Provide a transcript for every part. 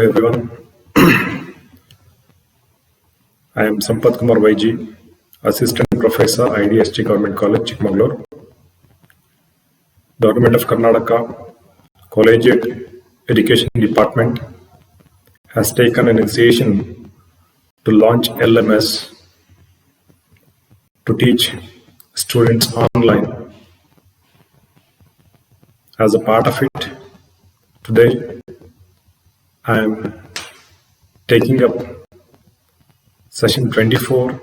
everyone. I am Sampath Kumar YG, Assistant Professor, IDST Government College, Chikmagalur. The Government of Karnataka Collegiate Education Department has taken an initiative to launch LMS to teach students online. As a part of it, today I am taking up session 24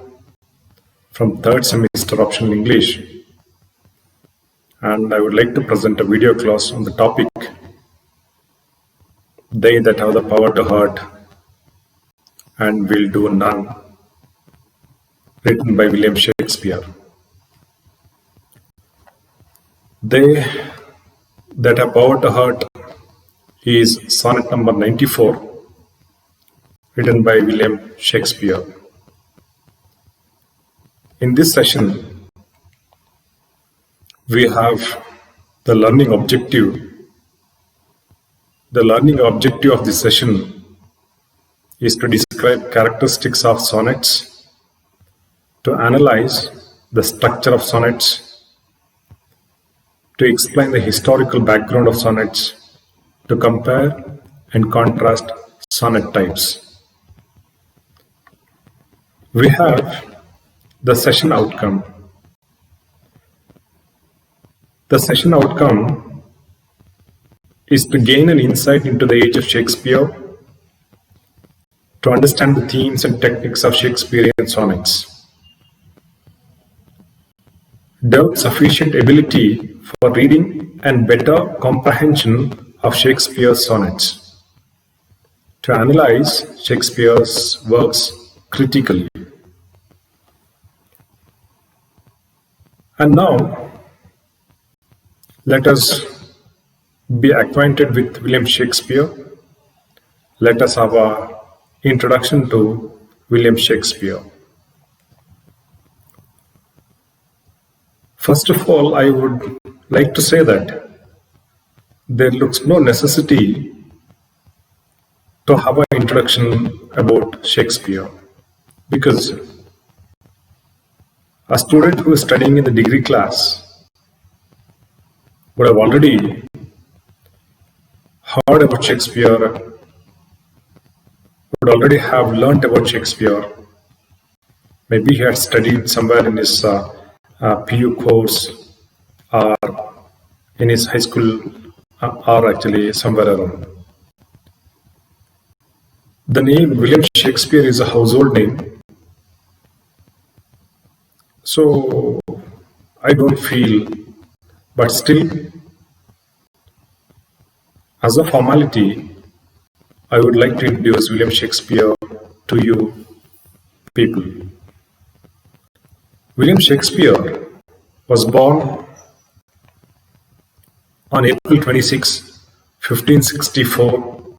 from third semester optional English, and I would like to present a video class on the topic "They that have the power to hurt and will do none," written by William Shakespeare. They that have power to hurt is sonnet number 94, written by William Shakespeare. In this session, we have the learning objective. The learning objective of this session is to describe characteristics of sonnets, to analyze the structure of sonnets, to explain the historical background of sonnets, to compare and contrast sonnet types. We have the session outcome. The session outcome is to gain an insight into the age of Shakespeare, to understand the themes and techniques of Shakespearean sonnets, develop sufficient ability for reading and better comprehension of Shakespeare's sonnets, to analyze Shakespeare's works critically. And now, let us be acquainted with William Shakespeare. Let us have an introduction to William Shakespeare. First of all, I would like to say that there looks no necessity to have an introduction about Shakespeare, because a student who is studying in the degree class would have already heard about Shakespeare, would already have learnt about Shakespeare. Maybe he had studied somewhere in his PU course or in his high school or actually somewhere around. The name William Shakespeare is a household name. So I don't feel, but still, as a formality, I would like to introduce William Shakespeare to you people. William Shakespeare was born on April 26, 1564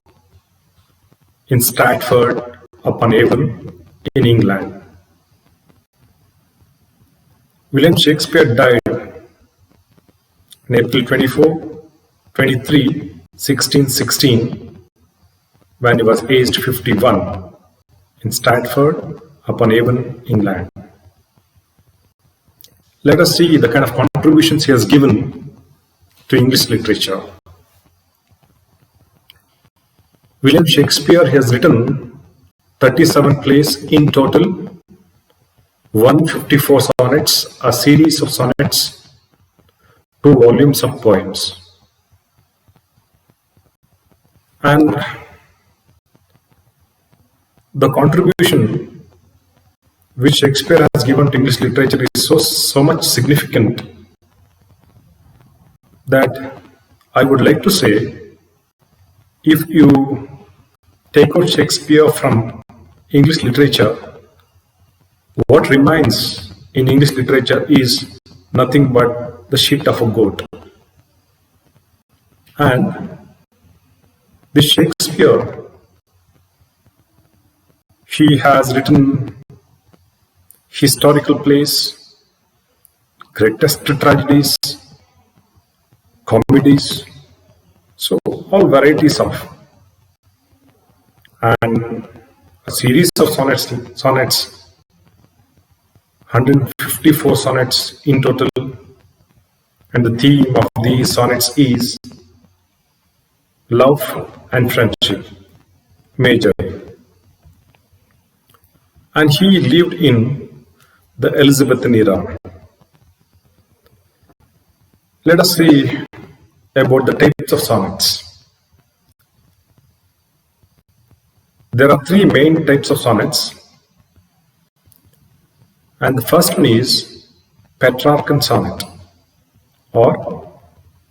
in Stratford-upon-Avon in England. William Shakespeare died on April 23, 1616, when he was aged 51 in Stratford-upon-Avon, England. Let us see the kind of contributions he has given to English literature. William Shakespeare has written 37 plays in total, 154 sonnets, a series of sonnets, 2 volumes of poems. And the contribution which Shakespeare has given to English literature is so much significant that I would like to say, if you take out Shakespeare from English literature, what remains in English literature is nothing but the shit of a goat. And this Shakespeare, he has written historical plays, greatest tragedies, comedies, so all varieties of and a series of sonnets, 154 sonnets in total, and the theme of these sonnets is love and friendship, major. And he lived in the Elizabethan era. Let us see about the types of sonnets. There are three main types of sonnets, and the first one is Petrarchan sonnet, or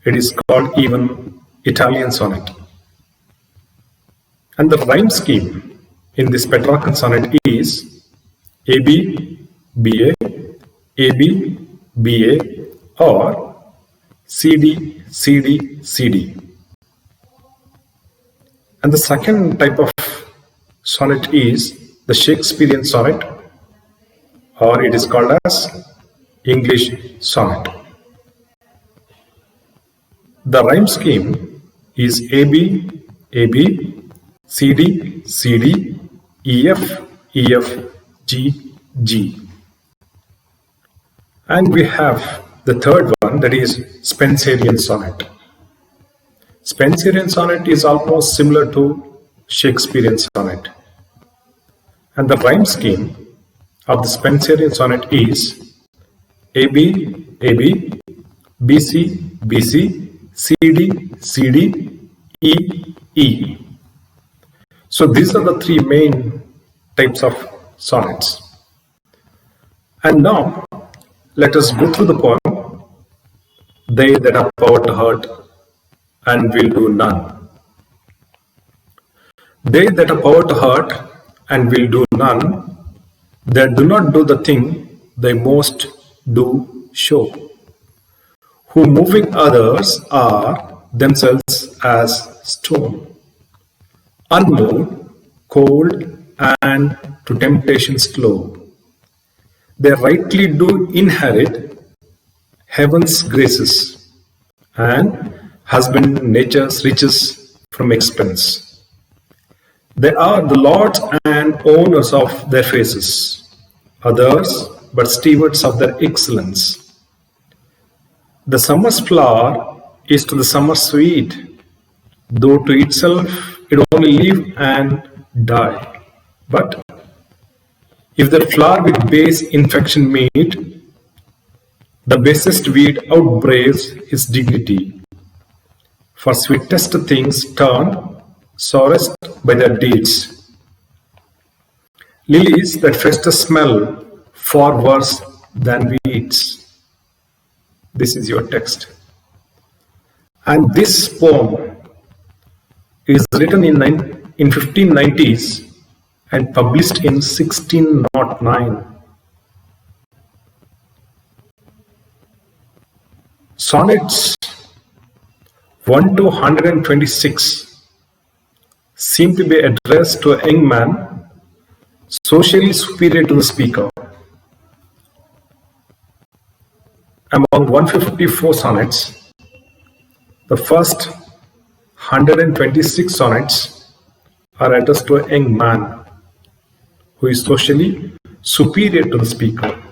it is called even Italian sonnet. And the rhyme scheme in this Petrarchan sonnet is AB, BA, AB, BA, or CD, CD, CD. And the second type of sonnet is the Shakespearean sonnet, or it is called as English sonnet. The rhyme scheme is AB, AB, CD, CD, EF, EF, G, G. And we have the third one, that is Spenserian sonnet. Spenserian sonnet is almost similar to Shakespearean sonnet. And the rhyme scheme of the Spenserian sonnet is AB, AB, BC, BC, CD, CD, E, E. So these are the three main types of sonnets. And now let us go through the poem, They that have power to hurt and will do none. They that have power to hurt and will do none, that do not do the thing they most do show, who moving others are themselves as stone, unmoved, cold, and to temptation slow. They rightly do inherit heaven's graces and husband nature's riches from expense. They are the lords and owners of their faces, others but stewards of their excellence. The summer's flower is to the summer sweet, though to itself it only live and die. But if the flower with base infection meet, the basest weed outbraves his dignity. For sweetest things turn sorest by their deeds. Lilies that fester smell far worse than weeds. This is your text. And this poem is written in 1590s and published in 1609. Sonnets 1 to 126 seem to be addressed to a young man socially superior to the speaker. Among 154 sonnets, the first 126 sonnets are addressed to a young man who is socially superior to the speaker.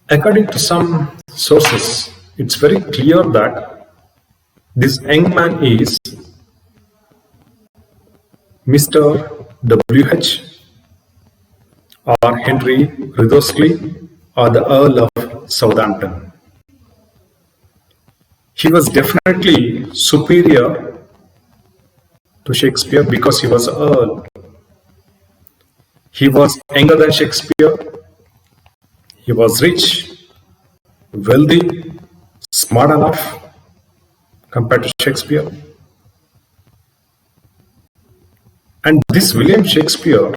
According to some sources, it's very clear that this young man is Mr. W.H. or Henry Wriothesley or the Earl of Southampton. He was definitely superior to Shakespeare because he was an Earl. He was younger than Shakespeare. He was rich, wealthy, smart enough compared to Shakespeare. And this William Shakespeare,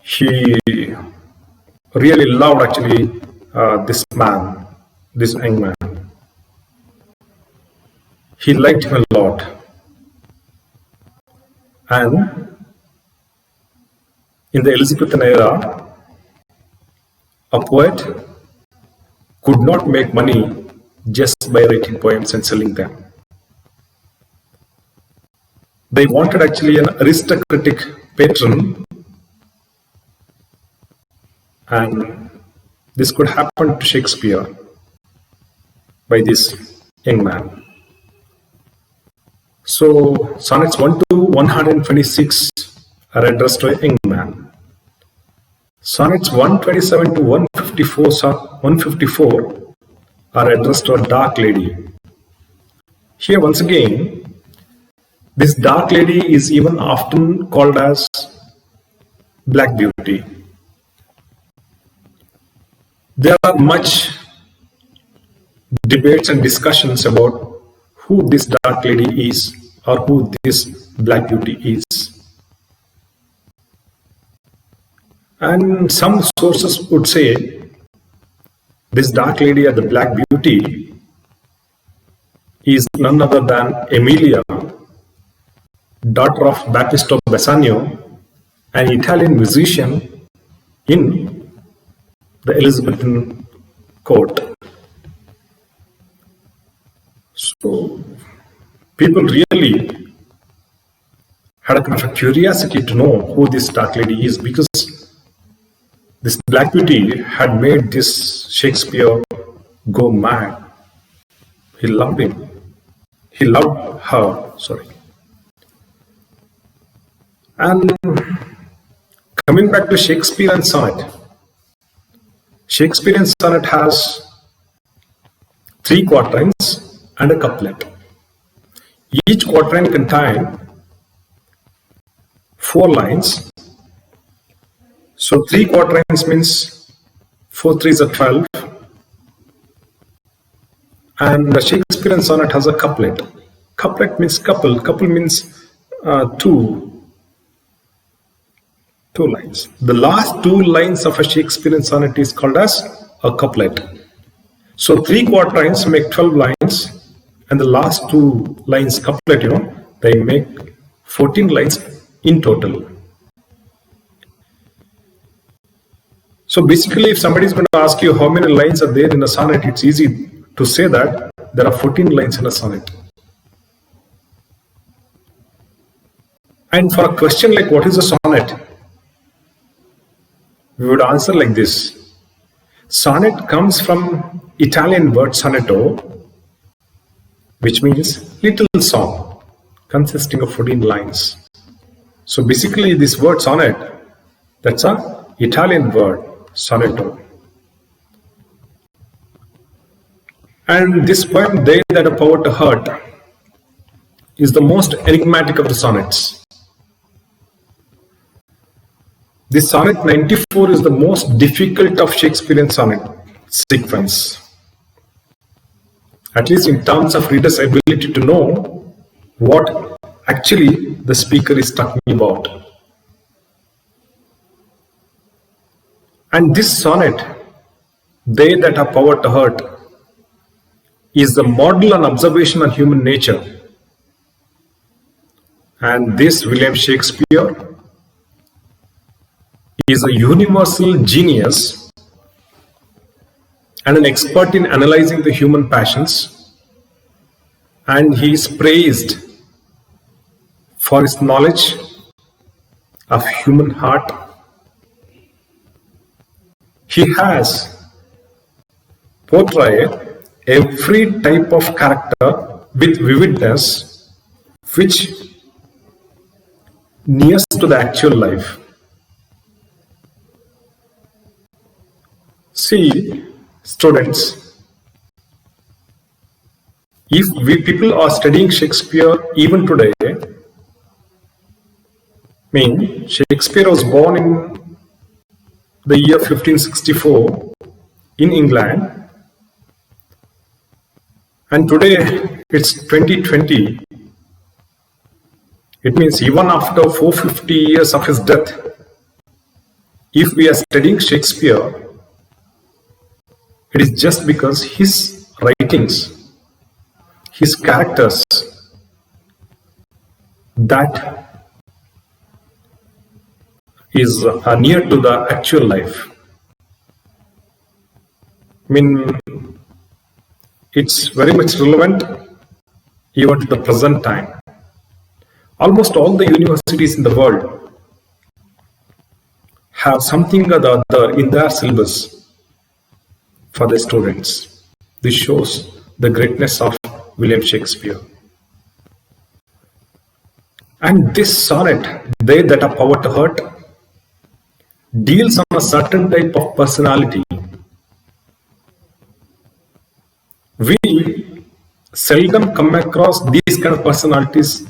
he really loved actually this man, this young man. He liked him a lot. And in the Elizabethan era, a poet could not make money just by writing poems and selling them. They wanted actually an aristocratic patron, and this could happen to Shakespeare by this young man. So sonnets 1 to 126 are addressed to a young man. Sonnets 127 to 154 are addressed to a dark lady. Here once again, this dark lady is even often called as Black Beauty. There are much debates and discussions about who this dark lady is or who this Black Beauty is. And some sources would say this dark lady or the Black Beauty is none other than Emilia, daughter of Baptista Bassanio, an Italian musician in the Elizabethan court. So people really had a kind of a curiosity to know who this dark lady is, because this Black Beauty had made this Shakespeare go mad. He loved him. He loved her, sorry. And coming back to Shakespearean sonnet, Shakespearean sonnet has 3 quatrains and a couplet. Each quatrain contains 4 lines. So 3 quatrains means 4 3s are 12. And the Shakespearean sonnet has a couplet. Couplet means couple. Couple means two lines. The last 2 lines of a Shakespearean sonnet is called as a couplet. So 3 quatrains make 12 lines, and the last 2 lines couplet, they make 14 lines in total. So basically, if somebody is going to ask you how many lines are there in a sonnet, it's easy to say that there are 14 lines in a sonnet. And for a question like what is a sonnet, we would answer like this. Sonnet comes from Italian word sonetto, which means little song, consisting of 14 lines. So basically this word sonnet, that's an Italian word, sonetto. And this poem, They That a Poet Heard, is the most enigmatic of the sonnets. This sonnet 94 is the most difficult of Shakespearean sonnet sequence, at least in terms of reader's ability to know what actually the speaker is talking about. And this sonnet, They That a Poet Heard, is the model and observation on human nature. And this William Shakespeare is a universal genius and an expert in analyzing the human passions, and he is praised for his knowledge of human heart. He has portrayed every type of character with vividness which nears to the actual life. See, students, if we people are studying Shakespeare even today, Shakespeare was born in the year 1564 in England, and today it's 2020. It means even after 450 years of his death, if we are studying Shakespeare, it is just because his writings, his characters, that is near to the actual life. It's very much relevant even to the present time. Almost all the universities in the world have something or the other in their syllabus for the students. This shows the greatness of William Shakespeare. And this sonnet, They That Are Power to Hurt, deals on a certain type of personality. We seldom come across these kind of personalities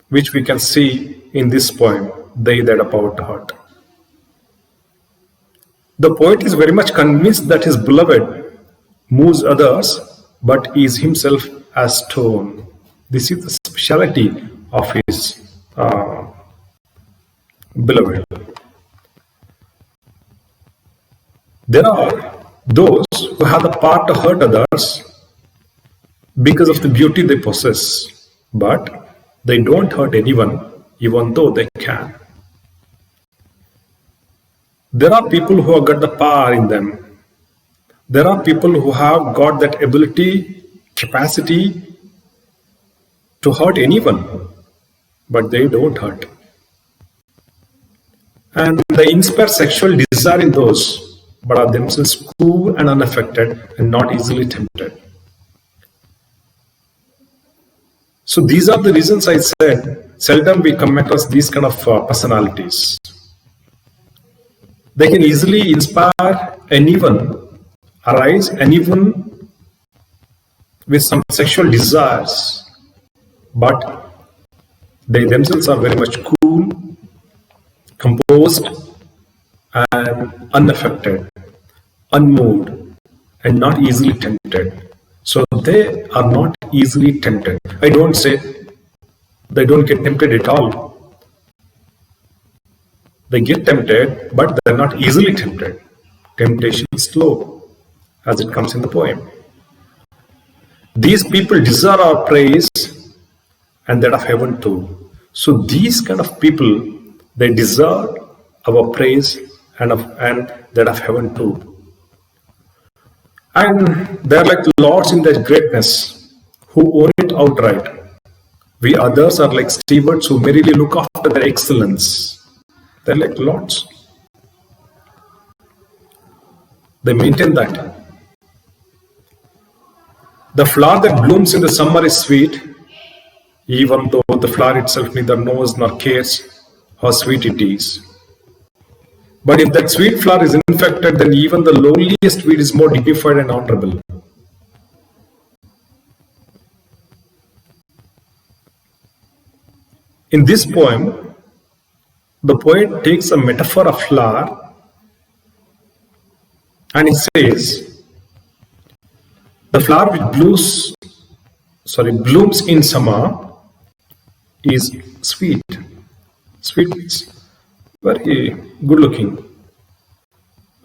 which we can see in this poem, They That Are Power to Hurt. The poet is very much convinced that his beloved moves others, but is himself as stone. This is the speciality of his beloved. There are those who have the power to hurt others because of the beauty they possess, but they don't hurt anyone, even though they can. There are people who have got the power in them. There are people who have got that ability, capacity to hurt anyone, but they don't hurt. And they inspire sexual desire in those, but are themselves cool and unaffected and not easily tempted. So these are the reasons I said seldom we come across these kind of personalities. They can easily inspire anyone, arise anyone with some sexual desires, but they themselves are very much cool, composed, and unaffected, unmoved, and not easily tempted. So they are not easily tempted. I don't say they don't get tempted at all. They get tempted, but they're not easily tempted. Temptation is slow, as it comes in the poem. These people desire our praise and that of heaven too. So these kind of people, they deserve our praise and that of heaven too. And they're like lords in their greatness who own it outright. We others are like stewards who merely look after their excellence. They're like lords. They maintain that. The flower that blooms in the summer is sweet, even though the flower itself neither knows nor cares how sweet it is. But if that sweet flower is infected, then even the lowliest weed is more dignified and honorable. In this poem, the poet takes a metaphor of flower and he says, the flower which blooms in summer is sweet. Sweet means very good looking,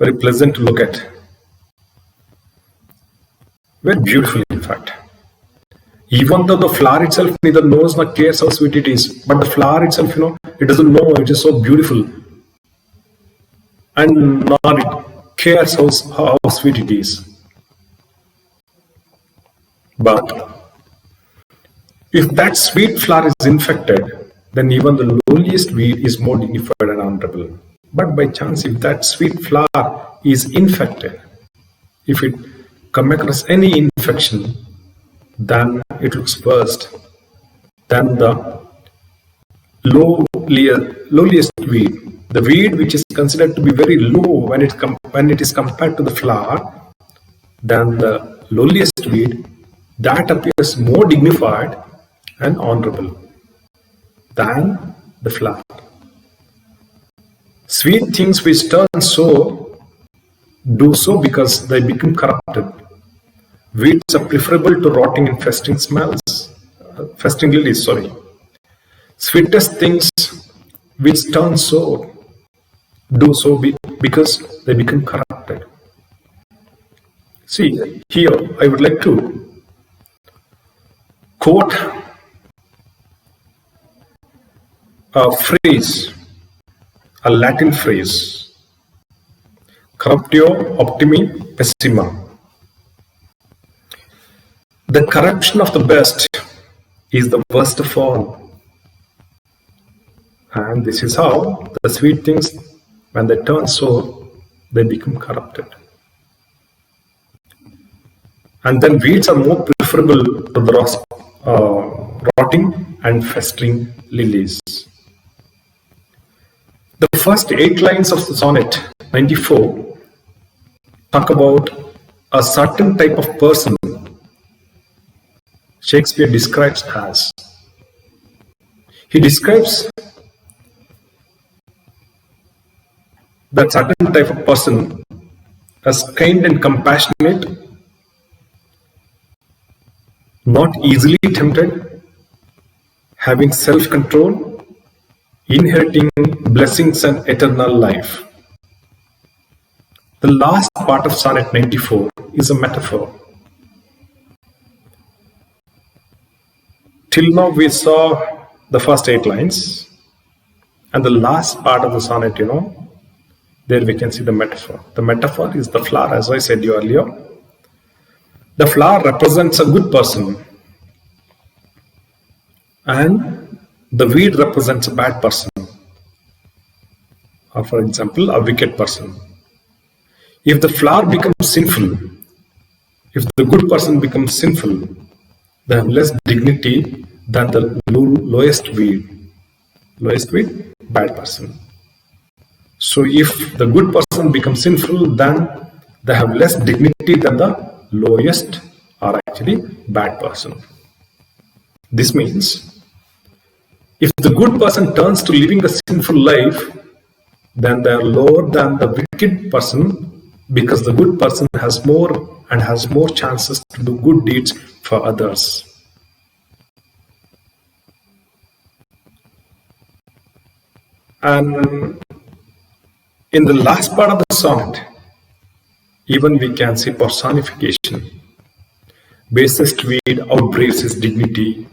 very pleasant to look at, very beautiful in fact. Even though the flower itself neither knows nor cares how sweet it is, but the flower itself, it doesn't know it is so beautiful, and nor it cares how sweet it is. But if that sweet flower is infected, then even the lowliest weed is more dignified and honorable. But by chance, if that sweet flower is infected, if it comes across any infection, then it looks worst than the lowliest weed. The weed which is considered to be very low when it is compared to the flower, than the lowliest weed, that appears more dignified and honorable than the flower. Sweet things which turn so, do so because they become corrupted. Weeds are preferable to rotting and festing lilies. Sweetest things which turn so, do so because they become corrupted. See, here I would like to quote a phrase, a Latin phrase, corruptio optimi pessima. The corruption of the best is the worst of all. And this is how the sweet things, when they turn sour, they become corrupted. And then weeds are more preferable to the rotting and festering lilies. The first 8 lines of the sonnet 94 talk about a certain type of person Shakespeare describes as. He describes that certain type of person as kind and compassionate, not easily tempted, having self-control, inheriting blessings and eternal life. The last part of Sonnet 94 is a metaphor. Till now we saw the first 8 lines, and the last part of the sonnet, there we can see the metaphor. The metaphor is the flower, as I said you earlier. The flower represents a good person, and the weed represents a bad person, or for example, a wicked person. If the flower becomes sinful, if the good person becomes sinful, they have less dignity than the lowest weed. Lowest weed, bad person. So if the good person becomes sinful, then they have less dignity than the lowest or actually bad person. This means if the good person turns to living a sinful life, then they are lower than the wicked person, because the good person has more chances to do good deeds for others. And in the last part of the sonnet, even we can see personification. Basest weed outbraves his dignity.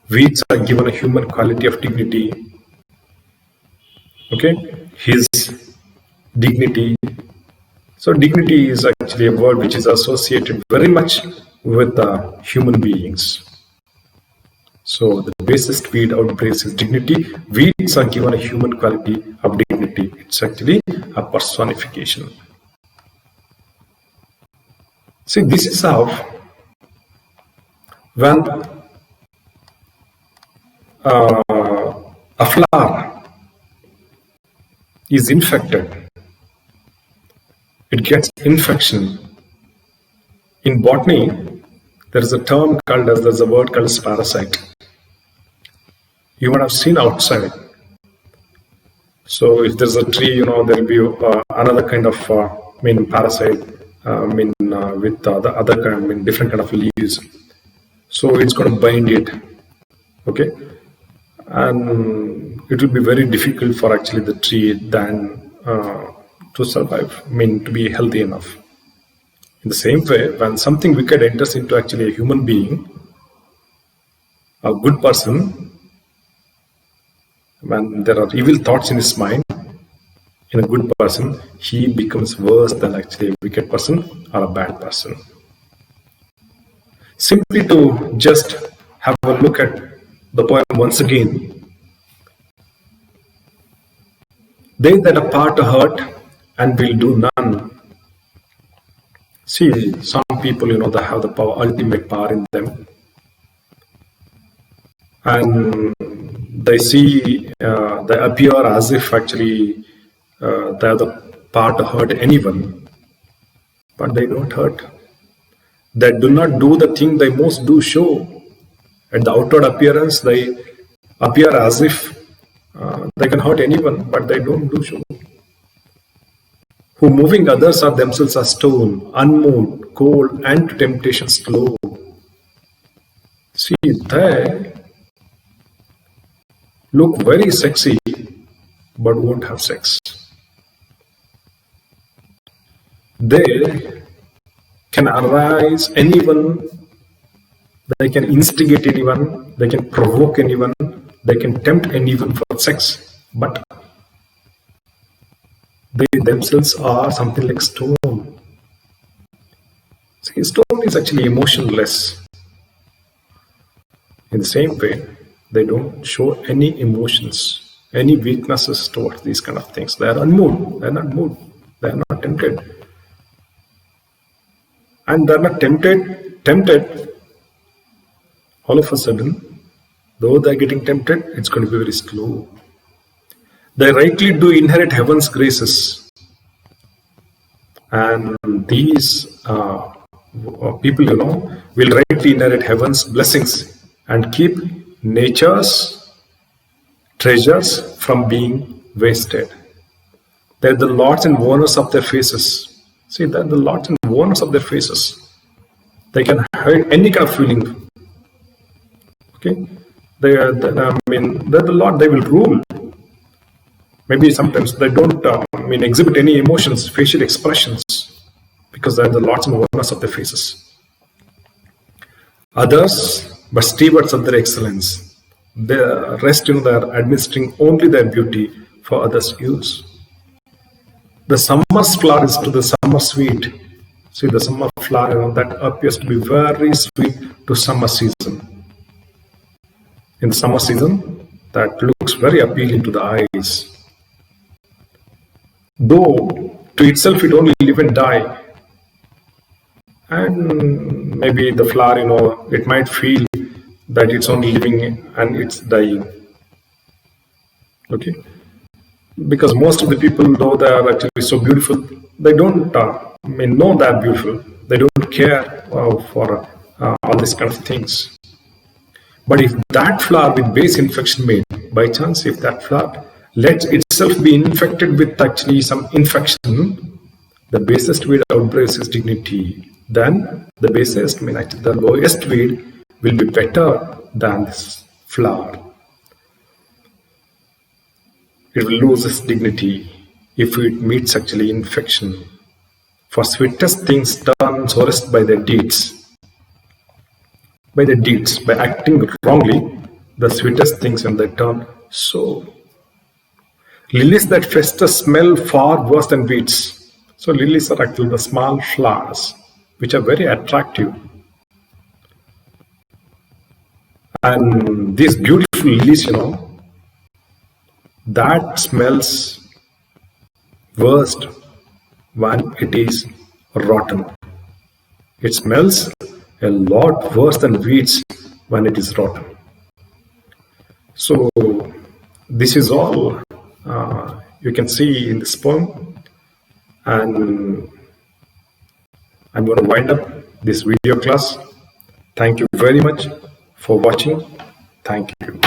Weeds are given a human quality of dignity. Okay, his dignity. So dignity is actually a word which is associated very much with human beings. So the basest weed outbraves his dignity. Weeds are given a human quality of dignity. It's actually a personification. See, this is how when a flower is infected, it gets infection. In botany, there is a term called as, there's a word called as parasite. You might have seen outside. So if there's a tree, there will be another kind of parasite with the other kind, different kind of leaves. So it's going to bind it. Okay, and it will be very difficult for actually the tree then to survive. To be healthy enough. In the same way, when something wicked enters into actually a human being, a good person, when there are evil thoughts in his mind, in a good person, he becomes worse than actually a wicked person or a bad person. Simply to just have a look at the poem once again. They that are part to hurt and will do none. See, some people, they have the power, ultimate power in them. And they see, they appear as if actually they have the power to hurt anyone, but they don't hurt. They do not do the thing they most do show. At the outward appearance, they appear as if they can hurt anyone, but they don't do so. Who moving others are themselves a stone, unmoved, cold, and to temptation slow. See, they look very sexy, but won't have sex. They can arouse anyone, they can instigate anyone, they can provoke anyone, they can tempt anyone for sex, but they themselves are something like stone. See, stone is actually emotionless. In the same way, they don't show any emotions, any weaknesses towards these kind of things. They are unmoved. They are not moved. They are not tempted. And they are not tempted all of a sudden. Though they are getting tempted, it's going to be very slow. They rightly do inherit heaven's graces. And these people, will rightly inherit heaven's blessings and keep nature's treasures from being wasted. They're the lords and owners of their faces. See, they're the lords and owners of their faces. They can hide any kind of feeling. Okay? They're the Lord, they will rule. Maybe sometimes they don't exhibit any emotions, facial expressions, because they're the lords and owners of their faces. Others, but stewards of their excellence. They rest, they're administering only their beauty for others' use. The summer's flower is to the summer sweet. See, the summer flower, that appears to be very sweet to summer season. In the summer season, that looks very appealing to the eyes. Though to itself it only live and die. And maybe the flower, it might feel that it's only living and it's dying. Okay? Because most of the people, though they are actually so beautiful, they don't know they're beautiful. They don't care for all these kind of things. But if that flower with base infection made, by chance, if that flower lets itself be infected with actually some infection, the basest weed outbraves its dignity. Then the basest, the lowest weed will be better than this flower. It will lose its dignity if it meets actually infection. For sweetest things turn sorest by their deeds. By their deeds, by acting wrongly, the sweetest things when they turn so. Lilies that fester smell far worse than weeds. So lilies are actually the small flowers which are very attractive. And these beautiful lilies, that smells worst when it is rotten. It smells a lot worse than weeds when it is rotten. So this is all you can see in this poem, and I'm going to wind up this video class. Thank you very much for watching. Thank you.